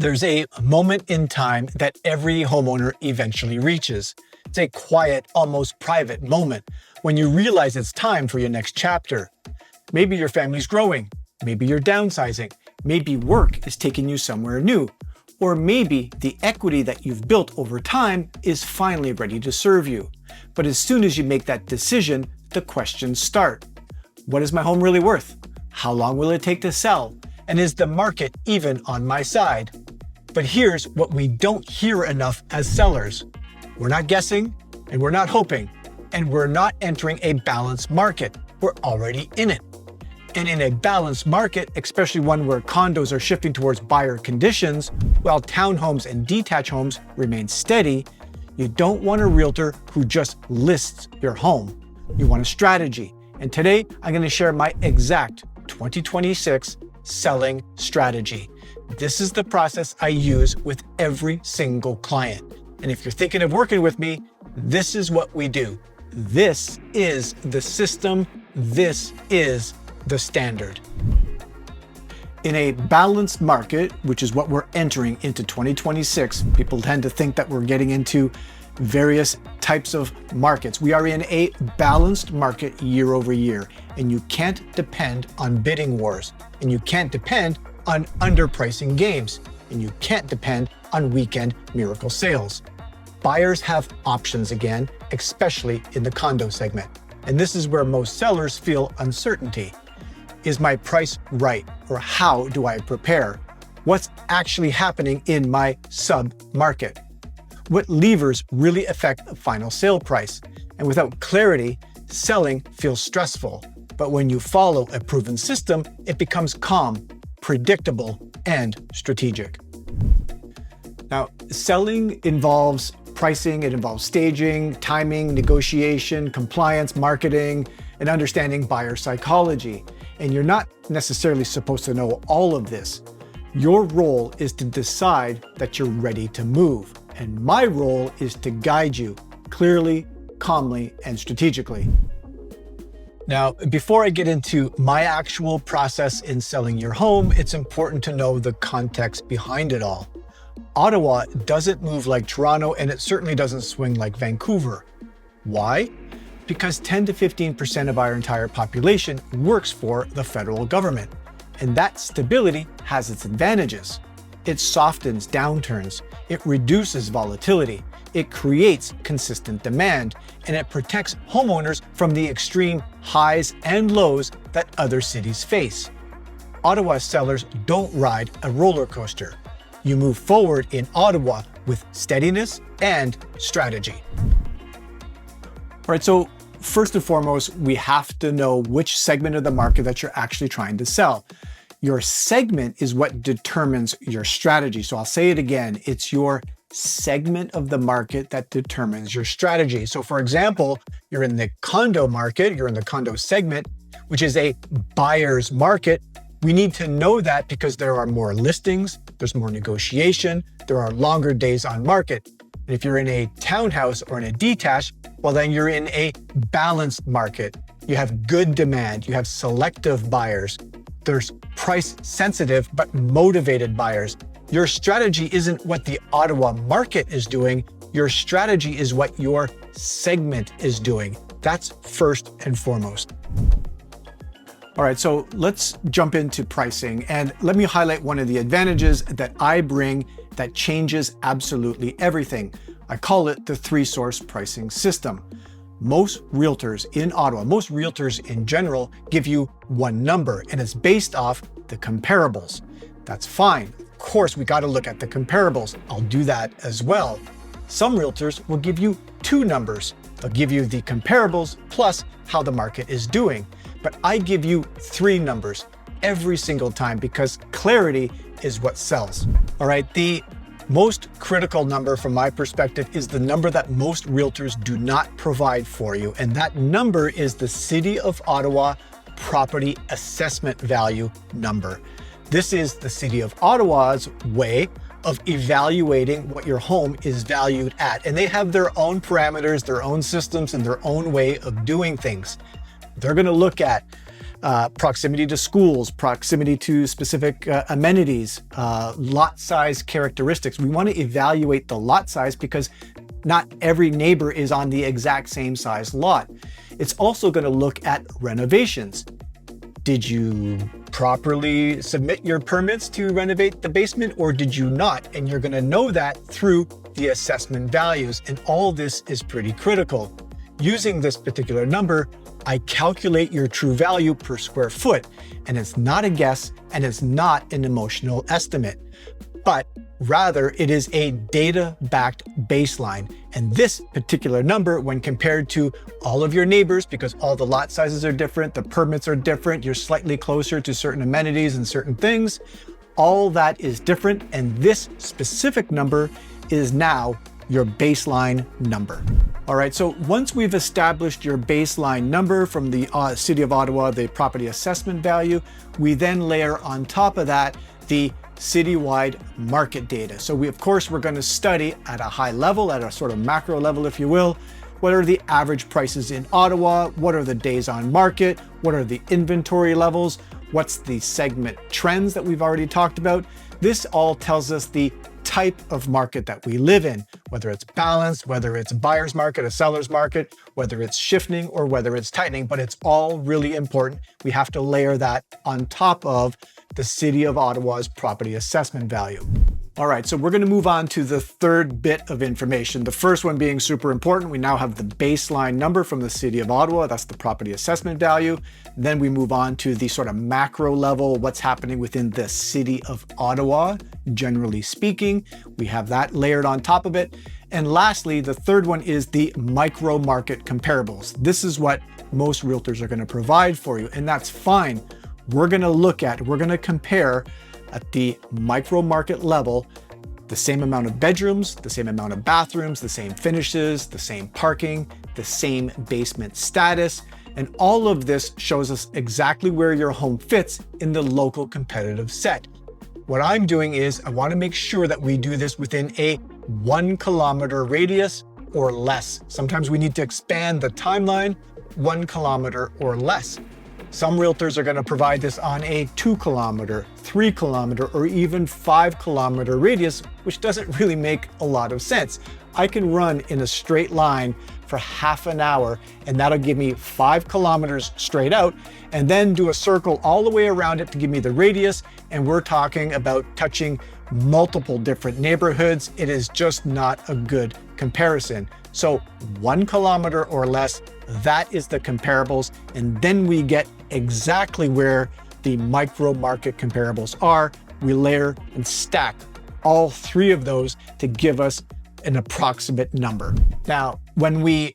There's a moment in time that every homeowner eventually reaches. It's a quiet, almost private moment when you realize it's time for your next chapter. Maybe your family's growing, maybe you're downsizing, maybe work is taking you somewhere new, or maybe the equity that you've built over time is finally ready to serve you. But as soon as you make that decision, the questions start. What is my home really worth? How long will it take to sell? And is the market even on my side? But here's what we don't hear enough as sellers. We're not guessing, and we're not hoping, and we're not entering a balanced market. We're already in it. And in a balanced market, especially one where condos are shifting towards buyer conditions, while townhomes and detached homes remain steady, you don't want a realtor who just lists your home. You want a strategy. And today, I'm going to share my exact 2026 selling strategy. This is the process I use with every single client. And if you're thinking of working with me, this is what we do. This is the system. This is the standard. In a balanced market, which is what we're entering into 2026, people tend to think that we're getting into various types of markets. We are in a balanced market year over year, and you can't depend on bidding wars, and you can't depend on underpricing games, and you can't depend on weekend miracle sales. Buyers have options again, especially in the condo segment. And this is where most sellers feel uncertainty. Is my price right? Or how do I prepare? What's actually happening in my sub-market? What levers really affect the final sale price? And without clarity, selling feels stressful. But when you follow a proven system, it becomes calm, predictable, and strategic. Now, selling involves pricing, it involves staging, timing, negotiation, compliance, marketing, and understanding buyer psychology. And you're not necessarily supposed to know all of this. Your role is to decide that you're ready to move. And my role is to guide you clearly, calmly, and strategically. Now, before I get into my actual process in selling your home, it's important to know the context behind it all. Ottawa doesn't move like Toronto, and it certainly doesn't swing like Vancouver. Why? Because 10 to 15% of our entire population works for the federal government. And that stability has its advantages. It softens downturns, it reduces volatility, it creates consistent demand, and it protects homeowners from the extreme highs and lows that other cities face. Ottawa sellers don't ride a roller coaster. You move forward in Ottawa with steadiness and strategy. All right, so first and foremost, we have to know which segment of the market that you're actually trying to sell. Your segment is what determines your strategy. So I'll say it again, it's your segment of the market that determines your strategy. So for example, you're in the condo market, you're in the condo segment, which is a buyer's market. We need to know that because there are more listings, there's more negotiation, there are longer days on market. And if you're in a townhouse or in a detached, well, then you're in a balanced market. You have good demand, you have selective buyers. There's price sensitive but motivated buyers. Your strategy isn't what the Ottawa market is doing. Your strategy is what your segment is doing. That's first and foremost. All right, so let's jump into pricing, and let me highlight one of the advantages that I bring that changes absolutely everything. I call it the three-source pricing system. Most realtors in Ottawa, most realtors in general, give you one number, and it's based off the comparables. That's fine. Of course, we got to look at the comparables. I'll do that as well. Some realtors will give you two numbers. They'll give you the comparables plus how the market is doing. But I give you three numbers every single time because clarity is what sells. All right, the most critical number from my perspective is the number that most realtors do not provide for you. And that number is the City of Ottawa Property Assessment Value number. This is the City of Ottawa's way of evaluating what your home is valued at. And they have their own parameters, their own systems, and their own way of doing things. They're going to look at proximity to schools, proximity to specific amenities, lot size characteristics. We want to evaluate the lot size because not every neighbor is on the exact same size lot. It's also going to look at renovations. Did you properly submit your permits to renovate the basement or did you not? And you're going to know that through the assessment values. And all this is pretty critical. Using this particular number, I calculate your true value per square foot. And it's not a guess and it's not an emotional estimate, but rather it is a data-backed baseline. And this particular number, when compared to all of your neighbors, because all the lot sizes are different, the permits are different, you're slightly closer to certain amenities and certain things, all that is different. And this specific number is now your baseline number. All right, so once we've established your baseline number from the City of Ottawa, the property assessment value, we then layer on top of that the citywide market data. So we're going to study at a high level, at a sort of macro level, if you will, what are the average prices in Ottawa? What are the days on market? What are the inventory levels? What's the segment trends that we've already talked about? This all tells us the type of market that we live in, whether it's balanced, whether it's a buyer's market, a seller's market, whether it's shifting or whether it's tightening, but it's all really important. We have to layer that on top of the City of Ottawa's property assessment value. All right, so we're going to move on to the third bit of information. The first one being super important. We now have the baseline number from the City of Ottawa. That's the property assessment value. Then we move on to the sort of macro level, what's happening within the City of Ottawa, generally speaking. We have that layered on top of it. And lastly, the third one is the micro market comparables. This is what most realtors are going to provide for you, and that's fine. We're going to compare at the micro market level, the same amount of bedrooms, the same amount of bathrooms, the same finishes, the same parking, the same basement status. And all of this shows us exactly where your home fits in the local competitive set. What I'm doing is I want to make sure that we do this within a 1 kilometer radius or less. Sometimes we need to expand the timeline, 1 kilometer or less. Some realtors are going to provide this on a 2 kilometer, 3 kilometer, or even 5 kilometer radius, which doesn't really make a lot of sense. I can run in a straight line for half an hour, and that'll give me 5 kilometers straight out, and then do a circle all the way around it to give me the radius. And we're talking about touching multiple different neighborhoods. It is just not a good comparison. So 1 kilometer or less, that is the comparables. And then we get exactly where the micro market comparables are. We layer and stack all three of those to give us an approximate number. Now, when we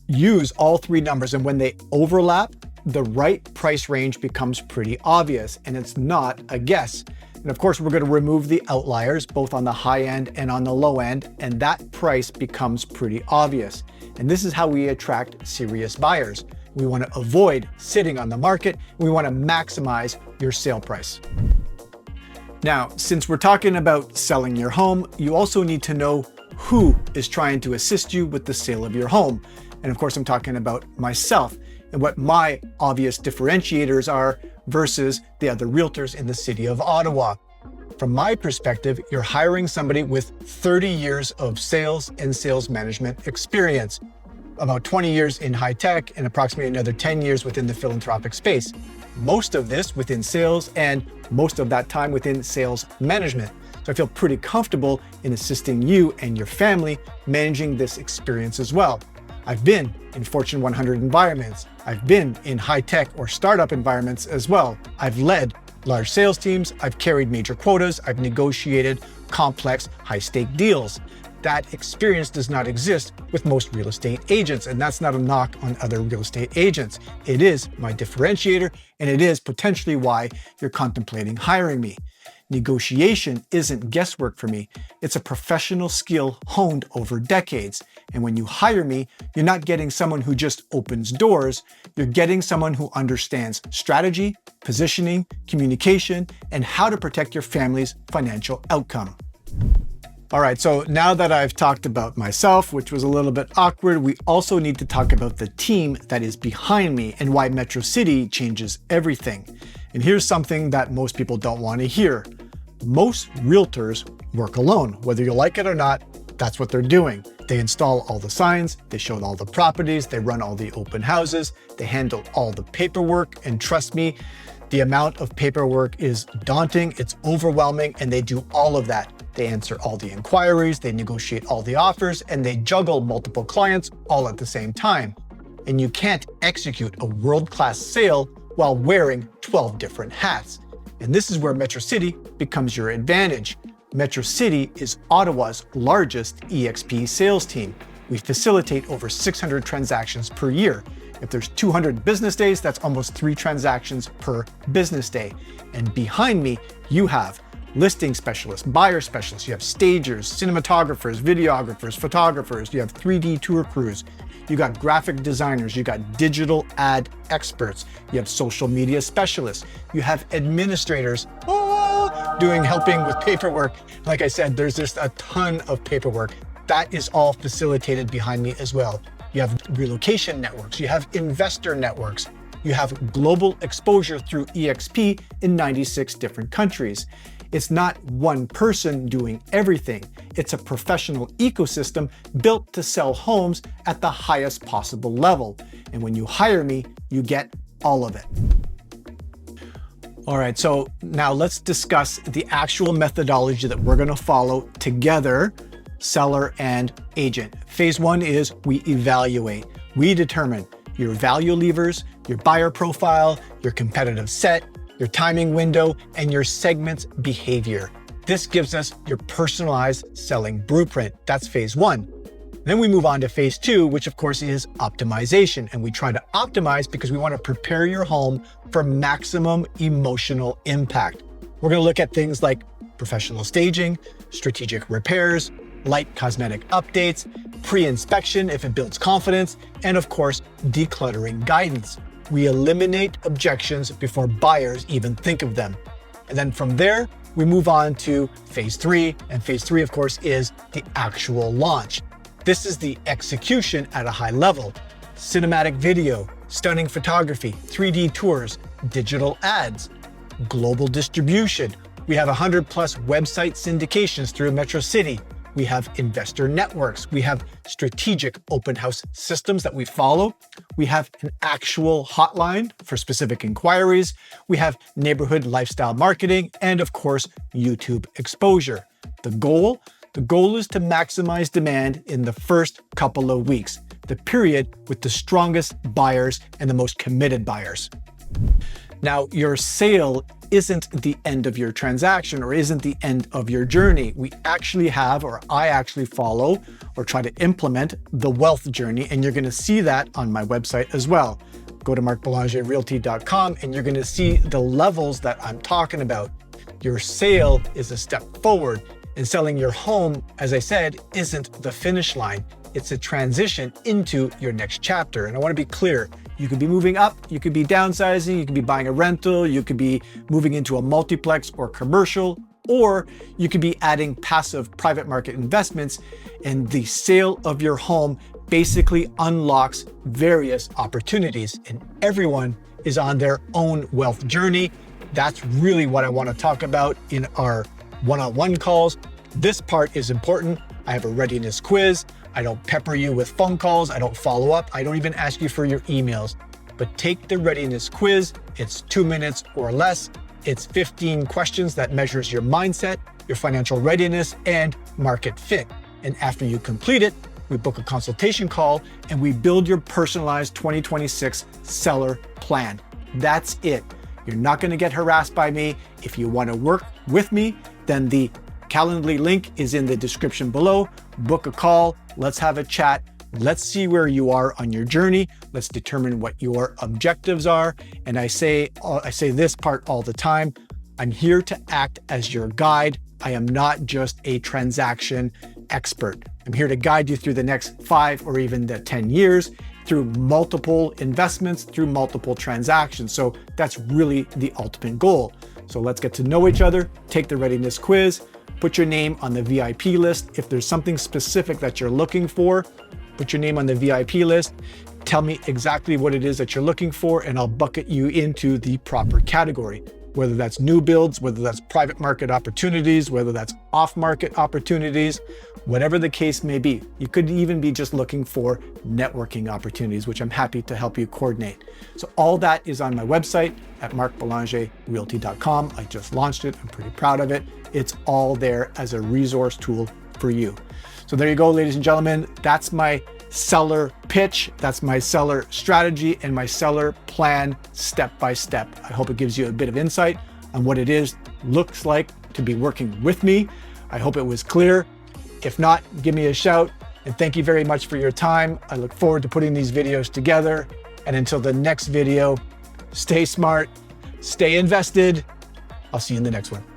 use all three numbers and when they overlap, the right price range becomes pretty obvious, and it's not a guess. And of course, we're going to remove the outliers, both on the high end and on the low end, and that price becomes pretty obvious. And this is how we attract serious buyers. We want to avoid sitting on the market. We want to maximize your sale price. Now, since we're talking about selling your home, you also need to know who is trying to assist you with the sale of your home. And of course, I'm talking about myself and what my obvious differentiators are versus the other realtors in the City of Ottawa. From my perspective, you're hiring somebody with 30 years of sales and sales management experience, about 20 years in high tech and approximately another 10 years within the philanthropic space. Most of this within sales and most of that time within sales management. So I feel pretty comfortable in assisting you and your family managing this experience as well. I've been in Fortune 100 environments. I've been in high-tech or startup environments as well. I've led large sales teams. I've carried major quotas. I've negotiated complex, high-stake deals. That experience does not exist with most real estate agents, and that's not a knock on other real estate agents. It is my differentiator, and it is potentially why you're contemplating hiring me. Negotiation isn't guesswork for me. It's a professional skill honed over decades. And when you hire me, you're not getting someone who just opens doors. You're getting someone who understands strategy, positioning, communication, and how to protect your family's financial outcome. All right, so now that I've talked about myself, which was a little bit awkward, we also need to talk about the team that is behind me and why Metrocity changes everything. And here's something that most people don't want to hear. Most realtors work alone. Whether you like it or not, that's what they're doing. They install all the signs, they show all the properties, they run all the open houses, they handle all the paperwork, and trust me, the amount of paperwork is daunting, it's overwhelming, and they do all of that. They answer all the inquiries, they negotiate all the offers, and they juggle multiple clients all at the same time. And you can't execute a world-class sale while wearing 12 different hats. And this is where Metrocity becomes your advantage. Metrocity is Ottawa's largest EXP sales team. We facilitate over 600 transactions per year. If there's 200 business days, that's almost 3 transactions per business day. And behind me, you have listing specialists, buyer specialists, you have stagers, cinematographers, videographers, photographers, you have 3D tour crews, you got graphic designers, you got digital ad experts, you have social media specialists, you have administrators helping with paperwork. Like I said, there's just a ton of paperwork. That is all facilitated behind me as well. You have relocation networks, you have investor networks, you have global exposure through EXP in 96 different countries. It's not one person doing everything. It's a professional ecosystem built to sell homes at the highest possible level. And when you hire me, you get all of it. All right, so now let's discuss the actual methodology that we're gonna follow together, seller and agent. Phase 1 is we evaluate. We determine your value levers, your buyer profile, your competitive set, your timing window, and your segment's behavior. This gives us your personalized selling blueprint. That's phase 1. Then we move on to phase 2, which of course is optimization. And we try to optimize because we want to prepare your home for maximum emotional impact. We're going to look at things like professional staging, strategic repairs, light cosmetic updates, pre-inspection if it builds confidence, and of course, decluttering guidance. We eliminate objections before buyers even think of them. And then from there, we move on to phase 3. And phase 3, of course, is the actual launch. This is the execution at a high level. Cinematic video, stunning photography, 3D tours, digital ads, global distribution. We have 100+ website syndications through Metrocity. We have investor networks. We have strategic open house systems that we follow. We have an actual hotline for specific inquiries. We have neighborhood lifestyle marketing, and of course, YouTube exposure. The goal is to maximize demand in the first couple of weeks, the period with the strongest buyers and the most committed buyers. Now, your sale isn't the end of your transaction or isn't the end of your journey. We actually have, or I actually follow or try to implement the wealth journey, and you're gonna see that on my website as well. Go to markbelangerrealty.com and you're gonna see the levels that I'm talking about. Your sale is a step forward, and selling your home, as I said, isn't the finish line. It's a transition into your next chapter. And I wanna be clear, you could be moving up, you could be downsizing, you could be buying a rental, you could be moving into a multiplex or commercial, or you could be adding passive private market investments, and the sale of your home basically unlocks various opportunities, and everyone is on their own wealth journey. That's really what I want to talk about in our one-on-one calls. This part is important. I have a readiness quiz. I don't pepper you with phone calls. I don't follow up. I don't even ask you for your emails. But take the readiness quiz. It's 2 minutes or less. It's 15 questions that measures your mindset, your financial readiness, and market fit. And after you complete it, we book a consultation call and we build your personalized 2026 seller plan. That's it. You're not going to get harassed by me. If you want to work with me, then the Calendly link is in the description below. Book a call. Let's have a chat. Let's see where you are on your journey. Let's determine what your objectives are. And I say this part all the time. I'm here to act as your guide. I am not just a transaction expert. I'm here to guide you through the next 5 or even the 10 years, through multiple investments, through multiple transactions. So that's really the ultimate goal. So let's get to know each other, take the readiness quiz, put your name on the VIP list. If there's something specific that you're looking for, put your name on the VIP list. Tell me exactly what it is that you're looking for, and I'll bucket you into the proper category. Whether that's new builds, whether that's private market opportunities, whether that's off-market opportunities, whatever the case may be. You could even be just looking for networking opportunities, which I'm happy to help you coordinate. So all that is on my website at markbelangerrealty.com. I just launched it. I'm pretty proud of it. It's all there as a resource tool for you. So there you go, ladies and gentlemen. That's my seller pitch. That's my seller strategy and my seller plan step by step. I hope it gives you a bit of insight on what it looks like to be working with me. I hope it was clear. If not, give me a shout, and thank you very much for your time. I look forward to putting these videos together. And until the next video, stay smart, stay invested. I'll see you in the next one.